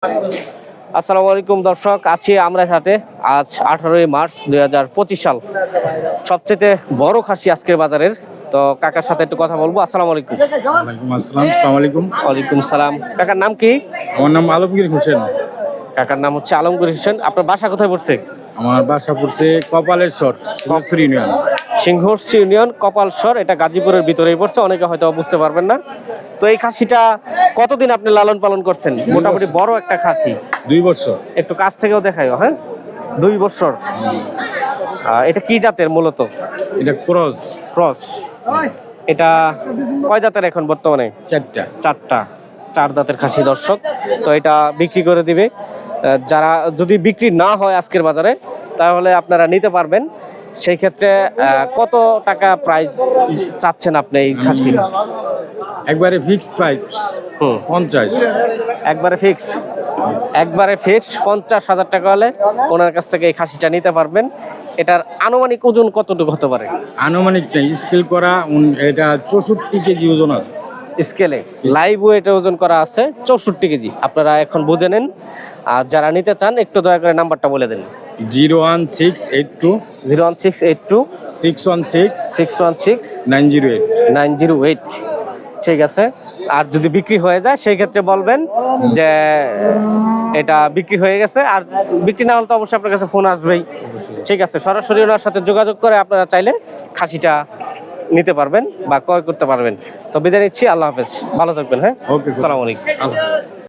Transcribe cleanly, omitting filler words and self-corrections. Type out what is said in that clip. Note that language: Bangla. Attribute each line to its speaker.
Speaker 1: আসসালামু আলাইকুম দর্শক, আছি আমরা সাথে আজ 18ই মার্চ 2025 সাল। সবচেয়ে বড় খাসি আজকের বাজারের। তো কাকার সাথে একটু কথা বলবো। আসসালামু আলাইকুম।
Speaker 2: ওয়ালাইকুম আসসালাম। আসসালামু আলাইকুম।
Speaker 1: ওয়ালাইকুম সালাম। কাকার নাম কি?
Speaker 2: আমার নাম আলমগীর হোসেন।
Speaker 1: কাকার নাম হচ্ছে আলমগীর হোসেন। আপনার বাসা কোথায় পড়ছে?
Speaker 2: আমার বাসা পড়ছে কপালেশ্বর, সিংহশ্রী ইউনিয়ন।
Speaker 1: সিংহশ্রী ইউনিয়ন, কপালসর। এটা গাজীপুরের ভিতরেই পড়ছে, অনেকে হয়তো বুঝতে পারবেন না। তো এই খাসিটা কতদিন আপনি লালন পালন করছেন? মোটামুটি বড় একটা খাসি।
Speaker 2: 2 বছর।
Speaker 1: একটু কাছ থেকেও দেখাইও। হ্যাঁ, 2 বছর। এটা কি জাতের মূলত?
Speaker 2: এটা ক্রস।
Speaker 1: ক্রস। এটা কয় দাঁতের এখন বর্তমানে?
Speaker 2: 4টা।
Speaker 1: 4 দাঁতের খাসি দর্শক। তো এটা বিক্রি করে দিবে। যারা যদি বিক্রি না হয় আজকের বাজারে, তাহলে আপনারা নিতে পারবেন। সেই ক্ষেত্রে কত টাকা প্রাইস চাচ্ছেন আপনি এই খাসির?
Speaker 2: একবারে ফিক্সড প্রাইস 50।
Speaker 1: একবারে ফিক্সড 50,000 টাকা হলে ওনার কাছ থেকে এই খাসিটা নিতে পারবেন। এটার আনুমানিক ওজন কতটুকু হতে পারে?
Speaker 2: আনুমানিক নেই, স্কেল করা এটা 64 কেজি ওজন আছে।
Speaker 1: স্কেলে লাইভ ওয়েটে ওজন করা আছে 64 কেজি। আপনারা এখন বুঝে নেন। আর যারা নিতে চান একটু দয়া করে নাম্বারটা বলে দেন।
Speaker 2: 01682
Speaker 1: 01682
Speaker 2: 616
Speaker 1: 616
Speaker 2: 908।
Speaker 1: 908। ঠিক আছে। আর যদি বিক্রি হয়ে যায় সেই ক্ষেত্রে বলবেন যে এটা বিক্রি হয়ে গেছে। আর বিক্রি না হলে তো অবশ্যই আপনার কাছে ফোন আসবেই। ঠিক আছে, সরাসরি ওনার সাথে যোগাযোগ করে আপনারা চাইলে খাসিটা নিতে পারবেন বা ক্রয় করতে পারবেন। তো বিদায় নিচ্ছি, আল্লাহ হাফেজ, ভালো থাকবেন। হ্যাঁ,
Speaker 2: ওকে,
Speaker 1: আসসালামু আলাইকুম।